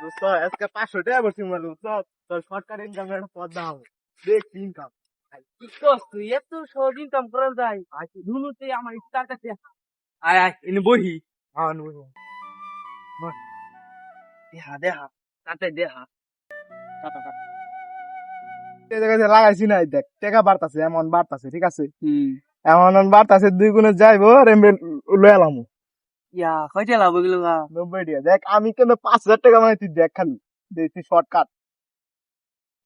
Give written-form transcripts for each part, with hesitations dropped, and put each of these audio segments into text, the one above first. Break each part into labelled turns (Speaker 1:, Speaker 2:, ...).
Speaker 1: দোস্ত আজকে 500 টাকা বসি মার দোস্ত তোর শর্টকাট ইনকামের একটা পথ দাও দেখ ইনকাম
Speaker 2: কি করছ তুই? এত সহজ ইনকাম করা যায়? দুনুতে আমার ইফতার কাছে আয় আয় এনে বহি।
Speaker 1: আন
Speaker 2: দেহা দেহা তাতে দেহা টাকা টাকা।
Speaker 1: এই জায়গায় লাগাইছি না দেখ টাকা বাড়তাছে এমন বাড়তাছে ঠিক আছে
Speaker 2: হুম
Speaker 1: এমন বাড়তাছে 2 গুণে যাইবো রেমবে লয়ে এলাম
Speaker 2: ইয়া কয়টা লাভ গেল গা?
Speaker 1: 90 টাকা দেখ আমি কিন্তু 5000 টাকা মানে তুই দেখ খালি দেখছি শর্টকাট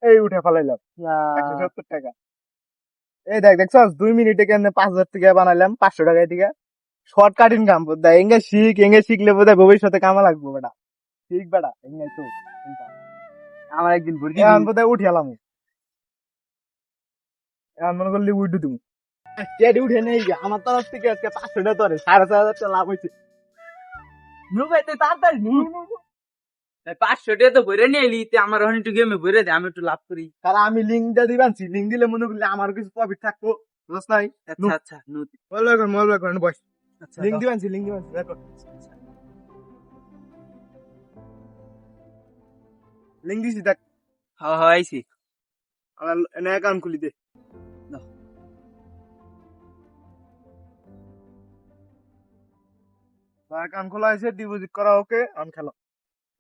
Speaker 1: এই উঠে ফেলাইলাম
Speaker 2: ইয়া
Speaker 1: 170 টাকা এই দেখ দেখছস 2 মিনিটে কেন 5000 টাকা বানাইলাম 500 টাকা থেকে শর্টকাট ইনকাম বোধহয় এঙ্গে শিখলে বোধহয় ভবিষ্যতে কামে লাগবো বেটা ঠিক বেটা এঙ্গে তো income।
Speaker 2: আমার একদিন ভর্তি
Speaker 1: এখন বোধহয় উঠে এলাম এখন মনে করলি উঠে তুমি টেডি উঠে নেই গা। আমার তরফ থেকে আজকে 500 টাকা তোরে 4500 টাকা লাভ হয়েছে
Speaker 2: নু ভাই তুই তাড়াতাড়ি নু 500 টাকা তো ভরে নিয়ে এলি তে আমার ওখানে একটু গেমে ভরে দে আমি একটু লাভ করি।
Speaker 1: কারণ আমি লিঙ্কটা দিবানছি লিঙ্ক দিলে মনে করলে আমার কিছু প্রফিট থাকবো বুঝছ নাই
Speaker 2: আচ্ছা আচ্ছা নু
Speaker 1: মোবাইল করেন বস
Speaker 2: আচ্ছা
Speaker 1: লিঙ্ক দিবানছি দেখো লিঙ্ক দিছি দেখ
Speaker 2: হ্যাঁ হ্যাঁ আইছি
Speaker 1: আমার এনে অ্যাকাউন্ট খুলি দে
Speaker 2: দাও।
Speaker 1: অ্যাকাউন্ট খোলা হয়েছে ডিপোজিট করা ওকে আমি খেলো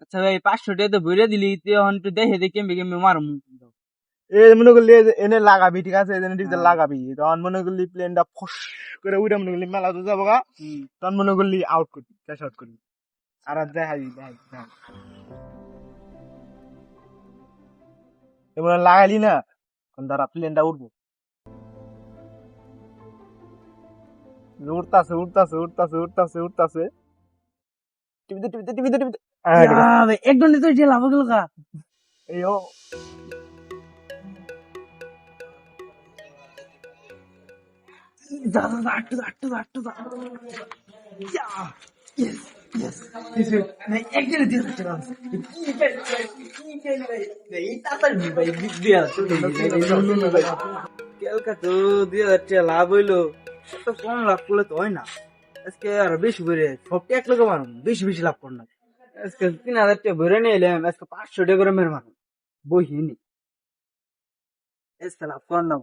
Speaker 2: আচ্ছা ভাই 500 টাকা তো ভরে দিলি তুই এখন একটু দেখে দেখে কেমবে কেমবে মারুম।
Speaker 1: এই মনে করলি এই যে এনে লাগাবি ঠিক আছে এই যে
Speaker 2: হ্যাঁ।
Speaker 1: লাগাবি তখন মনে করলি প্লেনটা ফস করে উড়ে মনে করলি মেলা তো যাবো গা
Speaker 2: হুম
Speaker 1: তখন মনে করলি আউট করবি ক্যাশ আউট করবি আর দেখাই এবার লাগাইলি না তখন ধরা প্লেনটা উঠবো উঠতাছে টিভিতে
Speaker 2: ইয়া ভাই এক ঘন্টা তো যে লাভ গেল গা।
Speaker 1: এই ও
Speaker 2: যা যা যা আটটু আটটু আটটু যা ইয়া ইয়েস ইয়েস কিছু নাই একদিনে দিয়ে দিতে পারছ এই তাড়াতাড়ি ভাই দিয়া ভাই কেলকা তো 2000 টাকা লাভ হইলো এত কম লাভ করলে তো হয় না আজকে আর বেশি করে সব এক লোক মারুন বেশি বেশি লাভ কর না আজকে 3000 টাকা ভরে নিয়ে এলাম আজকে 500 টাকা করে মেরে মারুন বহিনি আজকে লাভ কর না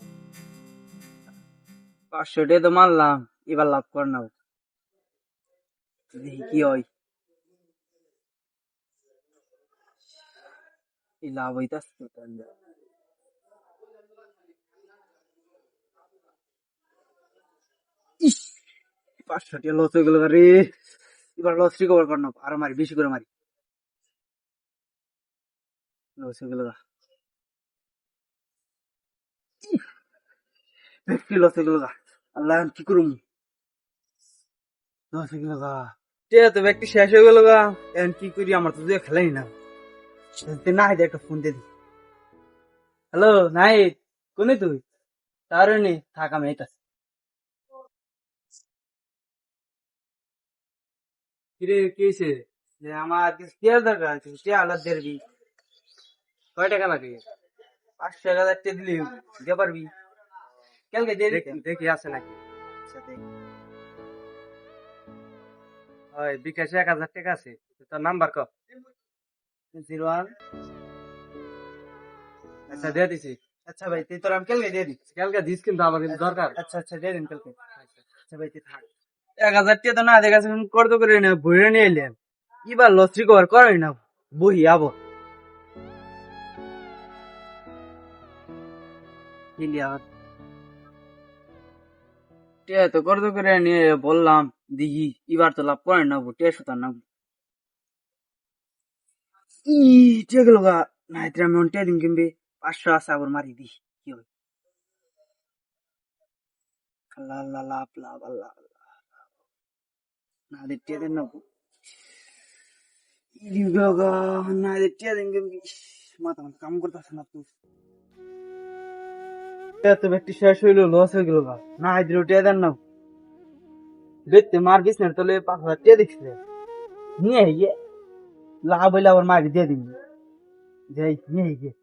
Speaker 2: 500 টাকা তো মারলাম এবার লাভ কর না দেখি কি হয় এই লাভ হইতাছে তো ইস 500 টাকা লস হয়ে গেল রে এবার লস রিকভার কর না আরো মারি বেশি করে মারি লস হয়ে গেল বেশি লস হয়ে গেল আল্লাহ এখন কি করুম লস হয়ে গেল তো ব্যক্তি শেষ হয়ে গেল এখন কি করি আমার তো দুই খেলাই না না একটা ফোন দিয়ে দি হ্যালো নাই কোনে তুই তার নে থাক আমি এটা কিরে কি হয়েছে যে আমার কিছু টিয়ার দরকার আছে টিয়া আলাদা দেড়বি কয় টাকা লাগে 500 টাকা দিলি দিতে পারবি কালকে দিয়ে দেখি আছে নাকি আচ্ছা দেখ ওই বিকাশে 1000 টাকা আছে তোর নাম্বার ক 01 আচ্ছা দিয়ে দিছি আচ্ছা ভাই তুই তোর আমি কালকে দিয়ে দিচ্ছি কালকে দিস কিন্তু আমার কিন্তু দরকার আচ্ছা আচ্ছা দিয়ে দিন কালকে আচ্ছা ভাই তুই থাক 1000 টাকা তো না দেখাছে করতে করে না ভরে নিয়ে এলেন এবার লস রিকভার করাই না বহি আবো টিয়া তো করতে করে নিয়ে বললাম দেখি এবার তো লাভ করেন না টিয়া সুতার না ই টিয়া গেল গা না এতে আমি টিয়া দিন কিনবে 500 আছে আবার মারি দি কি হয় আল্লাহ আল্লাহ লাভ লাভ আল্লাহ না টিয়া দেন না গা না টিয়া দিন কিনবি মাথা কাম করতেছে না তুই তো ব্যক্তি শেষ হইলো লস হয়ে গেল না হাইদ্র টিয়া দেন না দেখতে মার বিছনার তলে 5000 টিয়া দেখছে নিয়ে গিয়ে লাভ হইলে আবার মারি দিয়ে দিবি যাই নিয়ে গিয়ে